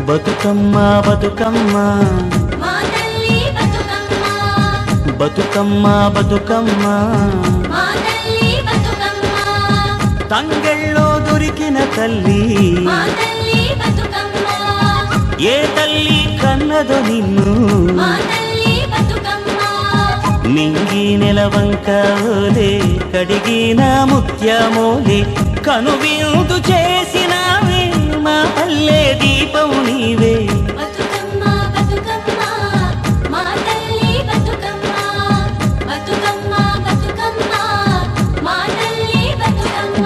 బతుకమ్మ బతుకమ్మ మా తల్లి బతుకమ్మ బతుకమ్మ బతుకమ్మ మా తల్లి బతుకమ్మ తంగెళ్ళో దొరికిన తల్లి మా తల్లి బతుకమ్మ ఏ తల్లి కన్నదో నిన్ను మా తల్లి బతుకమ్మ నింగి నెలవంక ఓలే కడిగిన ముత్యమోలే కనువిందు చేసినావే మా పల్లె దీపం నీవే బతుకమ్మ బతుకమ్మ మా తల్లి బతుకమ్మ బతుకమ్మ బతుకమ్మ మా తల్లి బతుకమ్మ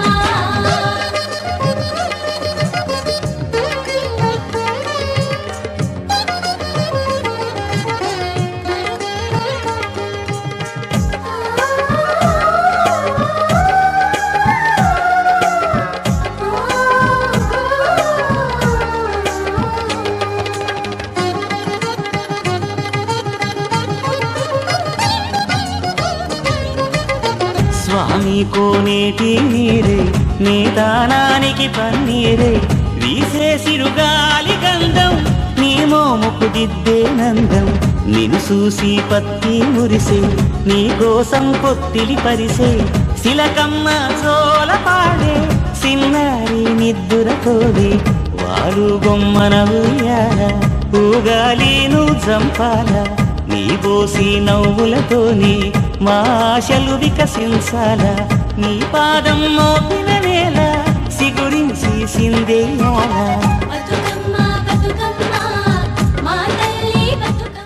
స్వామి కోనేటి నీరే నీ దానానికి పన్నీరే వీసే సిరుగాలి గంధం నీ మోముకు దిద్దే నందం నిన్ను చూసి పత్తి మురిసే నీ కోసం కొత్తిలి పరిసే శిలకమ్మ చోల పాడే సిన్నారి నిద్దురతోడి వాడు బొమ్మన ఉయ్యాల ఊగాలి నువ్వు చంపాల నీ బోసి నవ్వులతోని మా ఆశలు వికసించాల నీ పాదం మోపిన నేల సిగురించి సిందేయాల బతుకమ్మ బతుకమ్మ మా తల్లి బతుకమ్మ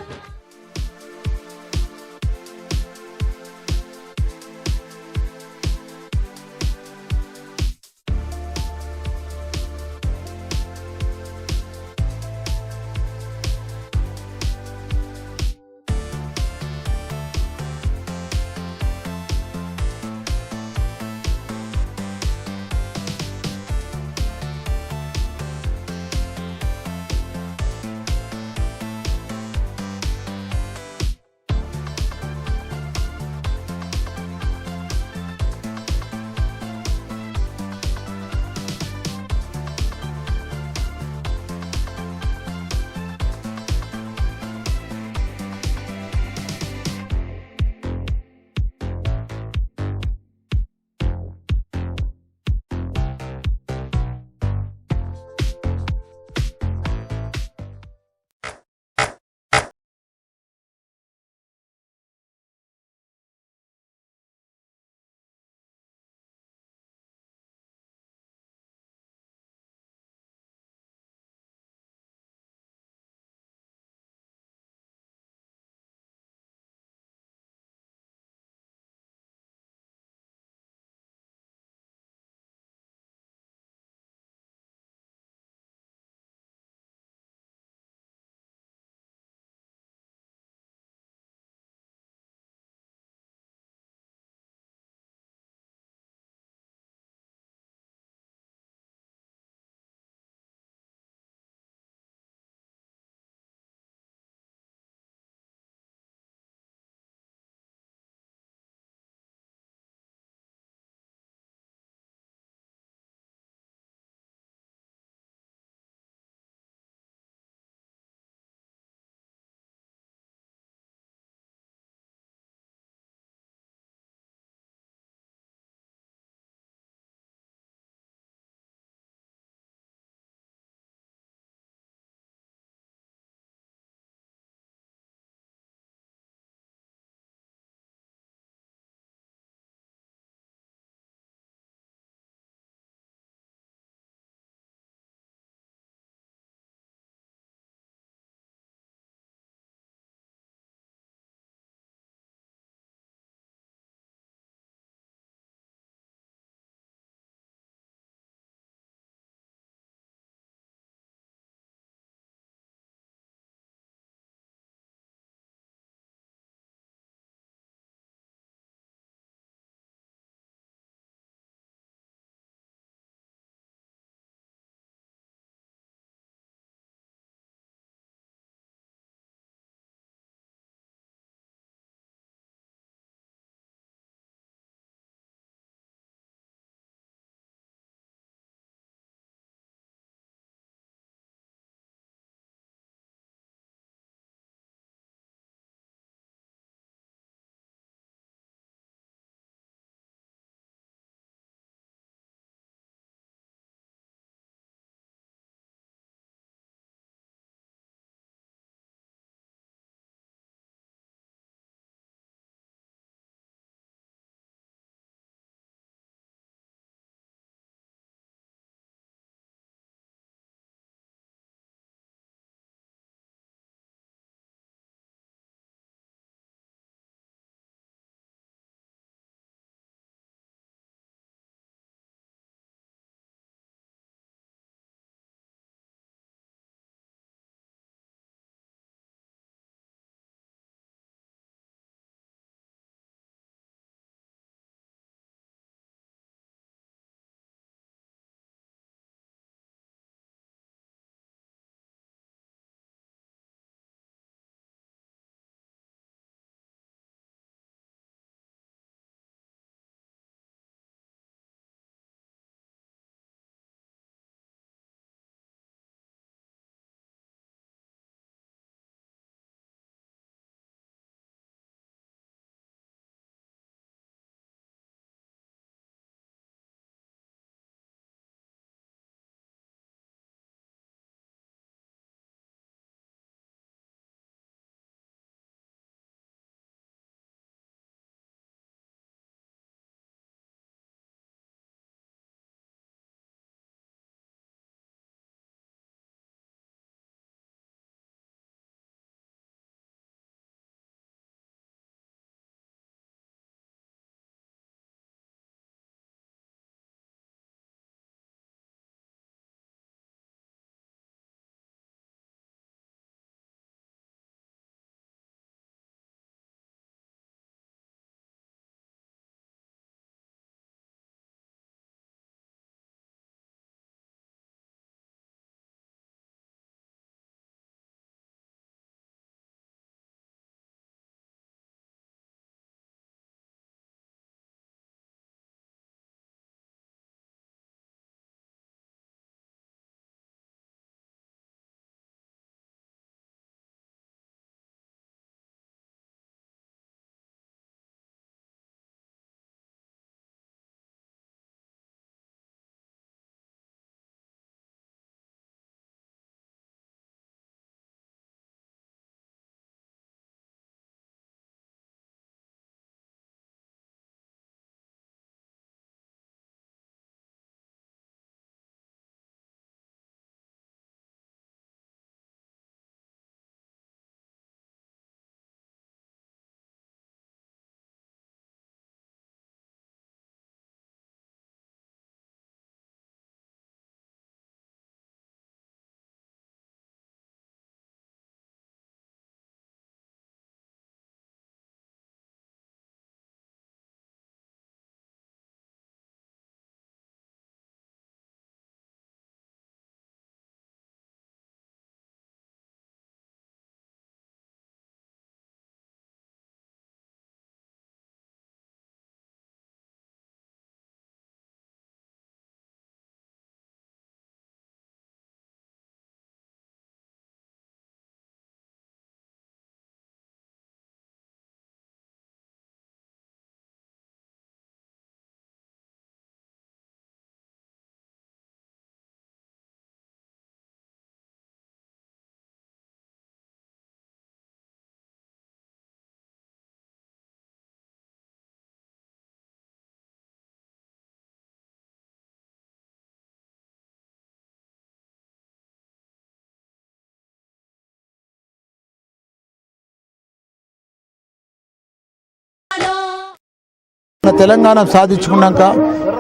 మన తెలంగాణ సాధించుకున్నాక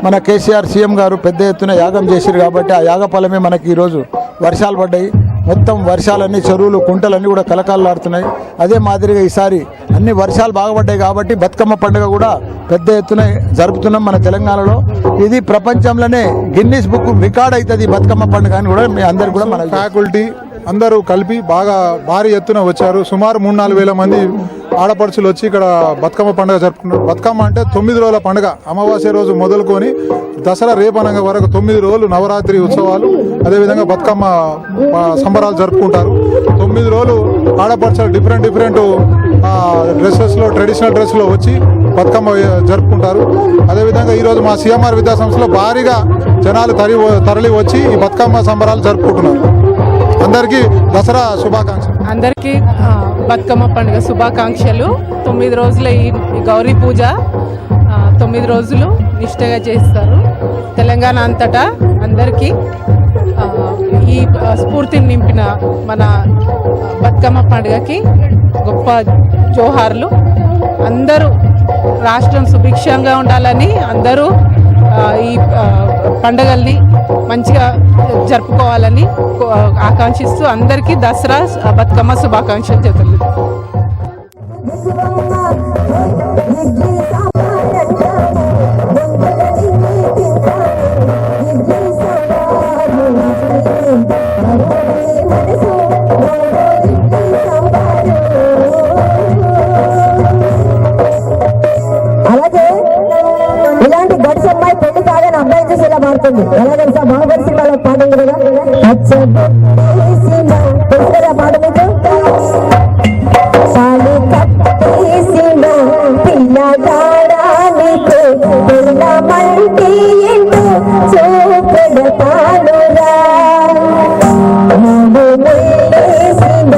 మన కేసీఆర్ సీఎం గారు పెద్ద ఎత్తున యాగం చేశారు కాబట్టి ఆ యాగ ఫలమే మనకి ఈరోజు వర్షాలు పడ్డాయి. మొత్తం వర్షాలన్నీ చెరువులు కుంటలన్నీ కూడా కలకాలాడుతున్నాయి. అదే మాదిరిగా ఈసారి అన్ని వర్షాలు బాగా పడ్డాయి కాబట్టి బతుకమ్మ పండుగ కూడా పెద్ద ఎత్తున జరుపుతున్నాం మన తెలంగాణలో. ఇది ప్రపంచంలోనే గిన్నిస్ బుక్ రికార్డ్ అవుతుంది బతుకమ్మ పండుగ అని కూడా మీ అందరు కూడా మన ఫ్యాకల్టీ అందరూ కలిపి బాగా భారీ ఎత్తున వచ్చారు. సుమారు 3-4 వేల మంది ఆడపడుచులు వచ్చి ఇక్కడ బతుకమ్మ పండుగ జరుపుకున్నారు. బతుకమ్మ అంటే 9 రోజుల పండుగ. అమావాస్య రోజు మొదలుకొని దసరా రేపనగ వరకు 9 రోజులు నవరాత్రి ఉత్సవాలు, అదేవిధంగా బతుకమ్మ సంబరాలు జరుపుకుంటారు. 9 రోజులు ఆడపడుచులు డిఫరెంట్ డ్రెస్సెస్లో, ట్రెడిషనల్ డ్రెస్లో వచ్చి బతుకమ్మ జరుపుకుంటారు. అదేవిధంగా ఈరోజు మా సిఎంఆర్ విద్యాసంస్థలో భారీగా జనాలు తరలి వచ్చి ఈ బతుకమ్మ సంబరాలు జరుపుకుంటున్నారు. అందరికీ దసరా శుభాకాంక్షలు. అందరికీ బతుకమ్మ పండుగ శుభాకాంక్షలు. 9 రోజుల ఈ గౌరీ పూజ 9 రోజులు నిష్ఠగా చేస్తారు. తెలంగాణ అంతటా అందరికీ ఈ స్ఫూర్తిని నింపిన మన బతుకమ్మ పండుగకి గొప్ప జోహార్లు. అందరూ రాష్ట్రం సుభిక్షంగా ఉండాలని అందరూ ఈ పండుగల్ని మంచిగా జరుపుకోవాలని ఆకాంక్షిస్తూ అందరికీ దసరా బతుకమ్మ శుభాకాంక్షలు చెప్తుంది. అలాగే ఇలాంటి గడిచి అమ్మాయి పెళ్లి కాదని అబ్బాయి చూసి ఇలా మారుతుంది. ఎలా తెలుసా? బాహుబలి సినిమాలో పాట ఉంది కదా, తెలుసు కదా పాట మీకు? పాలు కట్టేసిన పిల్లగాడానికి పిల్లమంటే ఏంటో చూపెడతానురా. వేసిన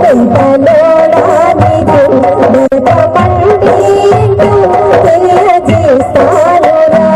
పెంటలోడానికి వెనకమంటే ఏంటో తెలియజేస్తానురా.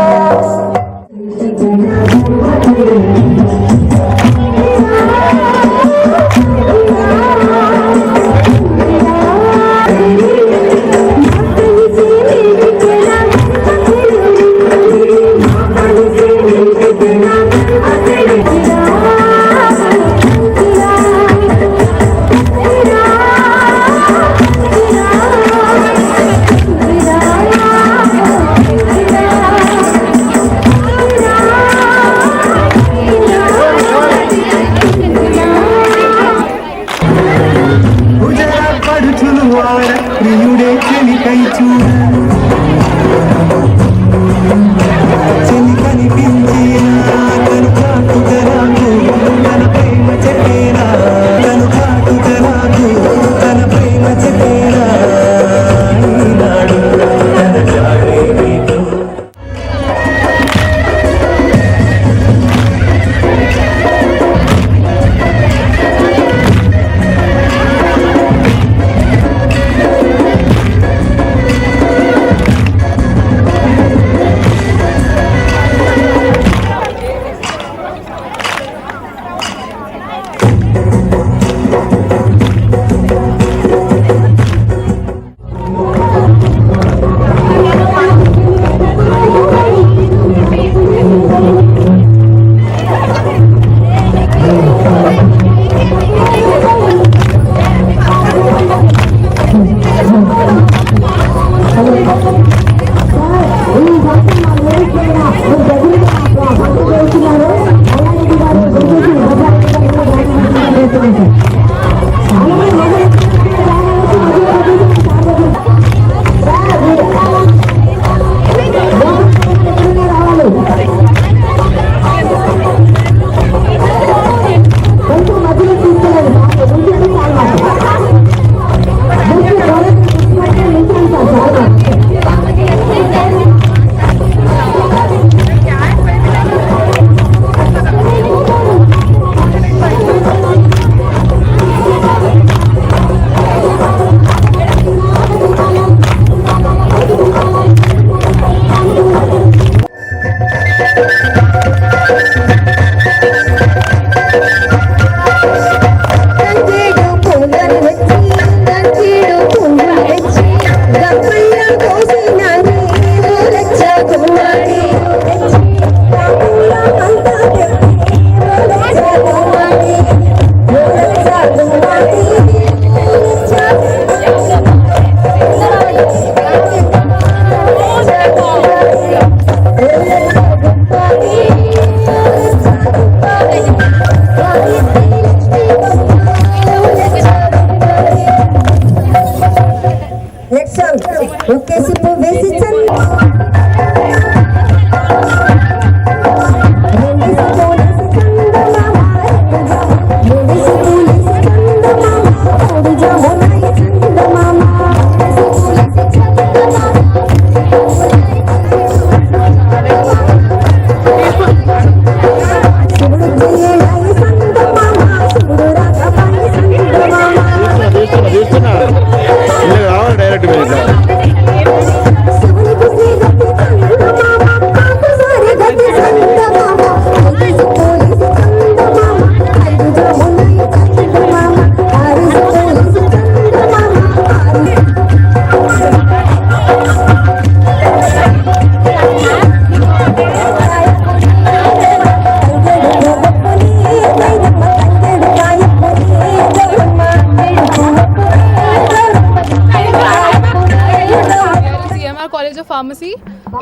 Pharmacy.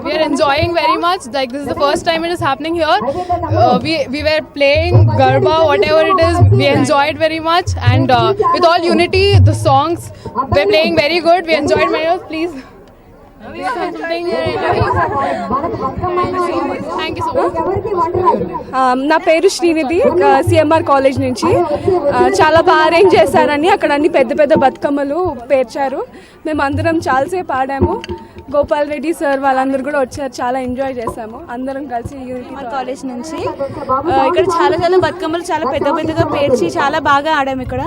We are enjoying very much. Like this is the first time it is happening here. We were playing Garba, whatever it is. We enjoyed very much, and with all unity, the songs were playing very good. We enjoyed very much. Please. Thank you so much. నా పేరు Srinidhi, CMR college నుంచి. చాలా బాగా arrange చేశారని అక్కడ అన్ని పెద్ద పెద్ద బతుకమ్మలు పేర్చారు. మేము అందరం చాలాసేపు ఆడాము. గోపాల్ రెడ్డి సార్ వాళ్ళందరూ కూడా వచ్చారు. చాలా ఎంజాయ్ చేసాము అందరం కలిసి యూనిటీ కాలేజ్ నుంచి. ఇక్కడ చాలా చాలా బతుకమ్మలు చాలా పెద్ద పెద్దగా పేర్చి చాలా బాగా ఆడాము. ఇక్కడ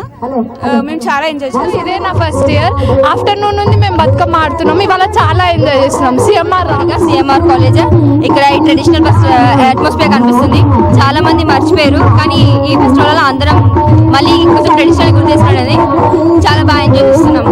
మేము చాలా ఎంజాయ్ చేసాం. ఇదే నా ఫస్ట్ ఇయర్. ఆఫ్టర్నూన్ నుండి మేము బతుకమ్మ ఆడుతున్నాం. ఇవాళ చాలా ఎంజాయ్ చేస్తున్నాం. సిఎంఆర్ కాలేజ్ ఇక్కడ ఈ ట్రెడిషనల్ అట్మాస్ఫియర్ కనిపిస్తుంది. చాలా మంది మర్చిపోయారు, కానీ ఈ ఫెస్టివల్ అందరం మళ్ళీ కొంచెం ట్రెడిషనల్ గుర్తు చేసుకోవడం చాలా బాగా ఎంజాయ్ చేస్తున్నాం.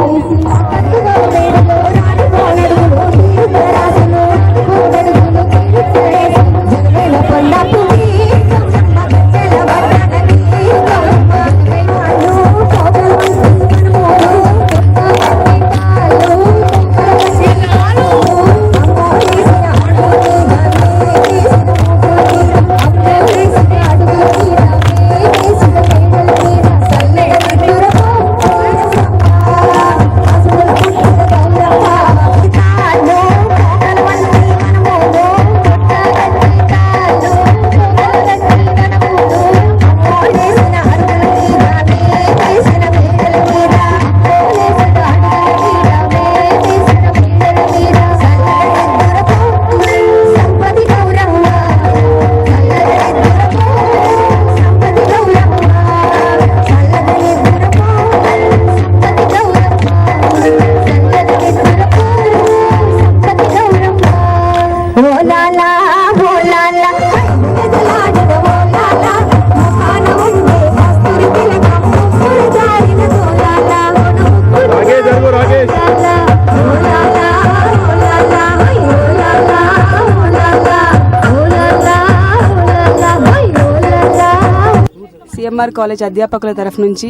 సిఎంఆర్ కాలేజ్ అధ్యాపకుల తరఫు నుంచి,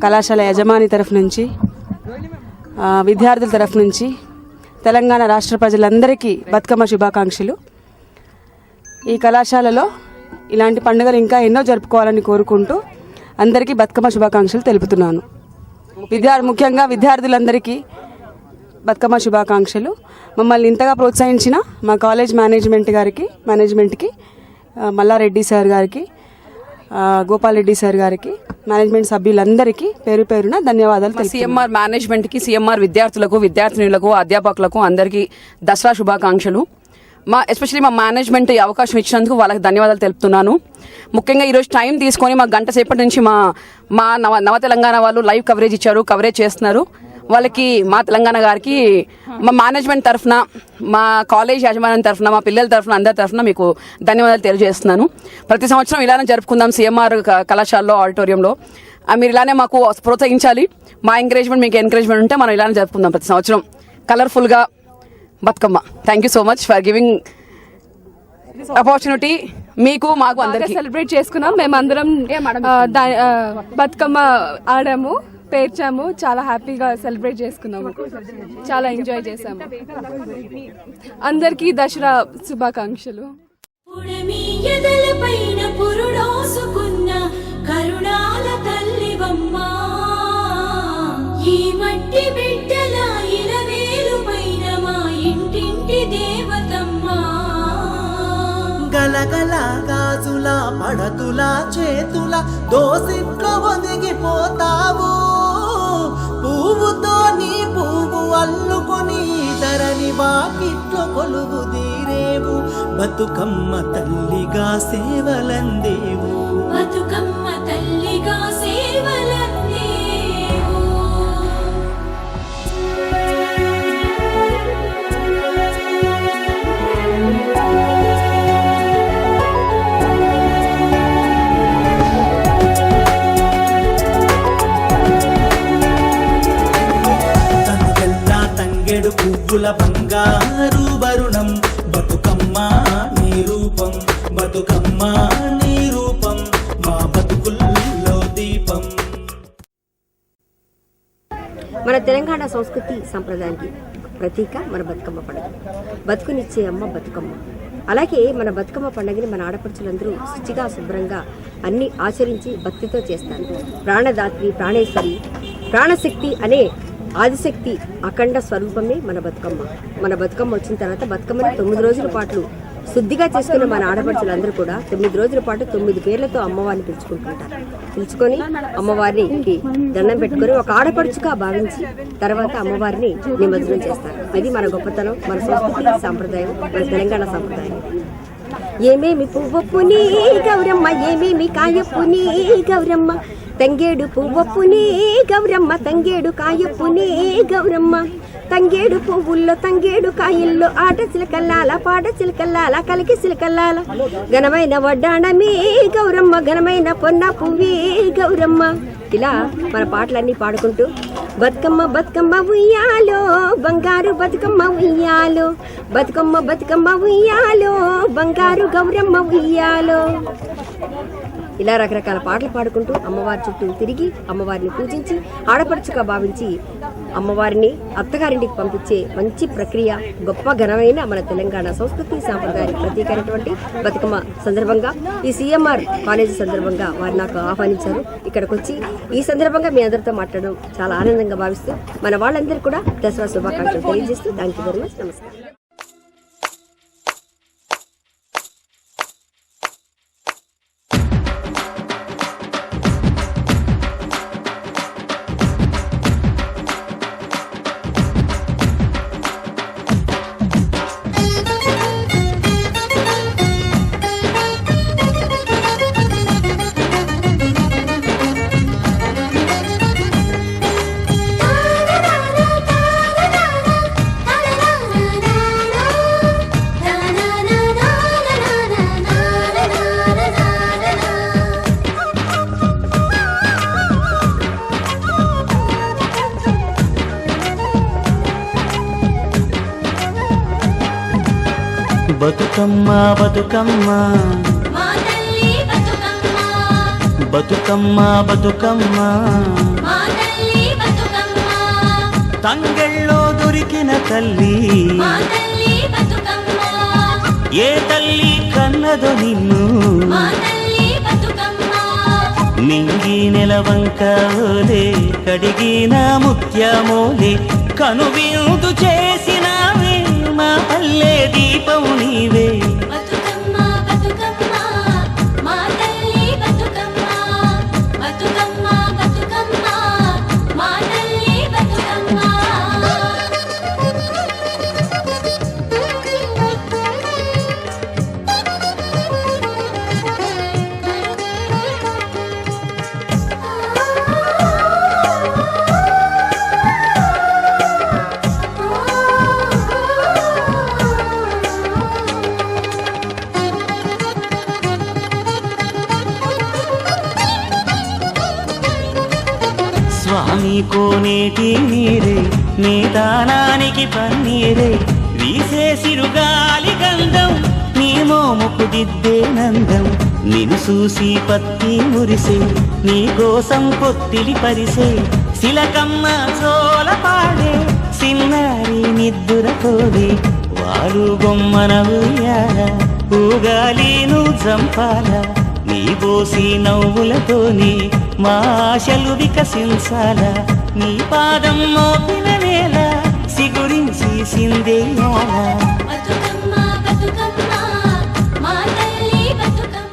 కళాశాల యజమాని తరఫు నుంచి, విద్యార్థుల తరఫు నుంచి తెలంగాణ రాష్ట్ర ప్రజలందరికీ బతుకమ్మ శుభాకాంక్షలు. ఈ కళాశాలలో ఇలాంటి పండుగలు ఇంకా ఎన్నో జరుపుకోవాలని కోరుకుంటూ అందరికీ బతుకమ్మ శుభాకాంక్షలు తెలుపుతున్నాను. ముఖ్యంగా విద్యార్థులందరికీ బతుకమ్మ శుభాకాంక్షలు. మమ్మల్ని ఇంతగా ప్రోత్సహించిన మా కాలేజ్ మేనేజ్మెంట్కి మల్లారెడ్డి సార్ గారికి, గోపాల్ రెడ్డి సార్ గారికి, మేనేజ్మెంట్ సభ్యులందరికీ పేరు పేరున ధన్యవాదాలు. సిఎంఆర్ మేనేజ్మెంట్కి, సిఎంఆర్ విద్యార్థులకు, విద్యార్థినులకు, అధ్యాపకులకు అందరికీ దసరా శుభాకాంక్షలు. ఎస్పెషల్లీ మా మేనేజ్మెంట్ ఈ అవకాశం ఇచ్చినందుకు వాళ్ళకి ధన్యవాదాలు తెలుపుతున్నాను. ముఖ్యంగా ఈరోజు టైం తీసుకొని మా గంట సేపటి నుంచి మా నవ తెలంగాణ వాళ్ళు లైవ్ కవరేజ్ ఇచ్చారు, కవరేజ్ చేస్తున్నారు. వాళ్ళకి మా తెలంగాణ గారికి మా మేనేజ్మెంట్ తరఫున, మా కాలేజ్ యాజమాన్యం తరఫున, మా పిల్లల తరఫున, అందరి తరఫున మీకు ధన్యవాదాలు తెలియజేస్తున్నాను. ప్రతి సంవత్సరం ఇలానే జరుపుకుందాం సిఎంఆర్ కళాశాలలో, ఆడిటోరియంలో. మీరు ఇలానే మాకు ప్రోత్సహించాలి. మా ఎంకరేజ్మెంట్ మీకు ఎంకరేజ్మెంట్ ఉంటే మనం ఇలానే జరుపుకుందాం ప్రతి సంవత్సరం కలర్ఫుల్గా Bathukamma. Thank you so much for giving opportunity. మీకు మాకు అందరికీ సెలబ్రేట్ చేసుకున్నాం. మేమందరం బతుకమ్మ ఆడాము, పేర్చాము, చాలా హ్యాపీగా సెలబ్రేట్ చేసుకున్నాము, చాలా ఎంజాయ్ చేసాము. అందరికీ దసరా శుభాకాంక్షలు. పుడమి ఎదలపైన పురుడోసుకున్న కరుణాల తల్లివమ్మ, ఈ మట్టి బిడ్డల ఇలవేలు పైన మా ఇంటింటి దేవతమ్మ. గలగల గాజుల పడతుల చేతుల దోసిట్లో ఒదిగిపోతావు. పువ్వుతో నీ పువ్వు అల్లుకొని ధరణి వాకిట్లో కొలువు తీరేవు. బతుకమ్మ తల్లిగా సేవలందేవు, బతుకమ్మ తల్లిగా సేవలందేవు. తంగెడు పువ్వుల బంగారు వరుణం. బతుకమ్మ నీ రూపం, బతుకమ్మ నీ రూపం, మా బతుకుల్లో దీపం. మన తెలంగాణ సంస్కృతి సంప్రదాయానికి ప్రతీక మన బతుకమ్మ పండుగ. బతుకునిచ్చే అమ్మ బతుకమ్మ. అలాగే మన బతుకమ్మ పండుగని మన ఆడపడుచులందరూ శుచిగా శుభ్రంగా అన్ని ఆచరించి భక్తితో చేస్తారు. ప్రాణదాత్రి, ప్రాణేశ్వరి, ప్రాణశక్తి అనే ఆదిశక్తి అఖండ స్వరూపమే మన బతుకమ్మ. మన బతుకమ్మ వచ్చిన తర్వాత బతుకమ్మని 9 రోజుల పాటు శుద్ధిగా చేసుకున్న మన ఆడపడుచులందరూ కూడా 9 రోజుల పాటు 9 పేర్లతో అమ్మవారిని పిలుచుకొని అమ్మవారికి దండం పెట్టుకొని ఒక ఆడపడుచుగా భావించి తర్వాత అమ్మవారిని నిమజ్జనం చేస్తారు. అది మన గొప్పతనం, మన సంస్కృతి, సాంప్రదాయం, మన తెలంగాణ సాంప్రదాయం. ఏమేమి పువ్వొప్పుని గౌరమ్మ, ఏమేమి కాయప్పుని గౌరమ్మ, తంగేడు పువ్వొప్పుని గౌరమ్మ, తంగేడు కాయప్పుని గౌరమ్మ, తంగేడు పువ్వుల్లో తంగేడు కాయల్లో ఆట చిలకల్లాల, పాట చిలకల్లాల, కలికి చిలకల్లాల, ఘనమైన వడ్డాణమే గౌరమ్మ, ఘనమైన పొన్న పువ్వే గౌరమ్మ. ఇలా మన పాటలన్నీ పాడుకుంటూ బతుకమ్మ బతుకమ్మ ఉయ్యాలో, బంగారు బతుకమ్మ ఉయ్యాలో, బతుకమ్మ బతుకమ్మ ఉయ్యాలో, బంగారు గౌరమ్మ ఉయ్యాలో. ఇలా రకరకాల పాటలు పాడుకుంటూ అమ్మవారి చుట్టూ తిరిగి అమ్మవారిని పూజించి ఆడపడుచుగా భావించి అమ్మవారిని అత్తగారింటికి పంపించే మంచి ప్రక్రియ గొప్ప ఘనమైన మన తెలంగాణ సంస్కృతి సాంప్రదాయానికి ప్రతీకైనటువంటి బతుకమ్మ సందర్భంగా ఈ సిఎంఆర్ కాలేజీ సందర్భంగా వారు నాకు ఆహ్వానించారు. ఇక్కడికి వచ్చి ఈ సందర్భంగా మీ అందరితో మాట్లాడడం చాలా ఆనందంగా భావిస్తూ మన వాళ్ళందరూ కూడా దసరా శుభాకాంక్షలు తెలియజేస్తూ థ్యాంక్ యూ వెరీ మచ్. నమస్కారం. బతుకమ్మ బతుకమ్మ మా తల్లి బతుకమ్మ, బతుకమ్మ బతుకమ్మ, మా తల్లి బతుకమ్మ, తంగెళ్ళో దొరికిన తల్లి, మా తల్లి బతుకమ్మ, ఏ తల్లి కన్నదో నిన్ను, మా తల్లి బతుకమ్మ, నింగి నెలవంక ఓలే, కడిగిన ముత్యమోలే, కనువిందు చేసినావే, మా పల్లె దీపం నీవే. బతుకమ్మ బతుకమ్మ, మా తల్లి బతుకమ్మ, బతుకమ్మ బతుకమ్మ, మా తల్లి బతుకమ్మ. స్వామి కోనేటి నీరే, నీ దానానికి పన్నీరే, వీసే సిరుగాలి గంధం, నీ మోముకు దిద్దే నందం, నిన్ను చూసి పత్తి మురిసే, నీ కోసం కొత్తిలి పరిసే, శిలకమ్మ చోల పాడే, సిన్నారి నిద్దుర కోడి, వారు బొమ్మన ఉయ్యాల, ఊగాలి నువ్వు జంపాల, నీ బోసి నవ్వులతోని మా ఆశలు వికసించాల, నీ పాదం మోపిన వేళ సిగురించి సిందేయాల. బతుకమ్మ బతుకమ్మ, మా తల్లి బతుకమ్మ.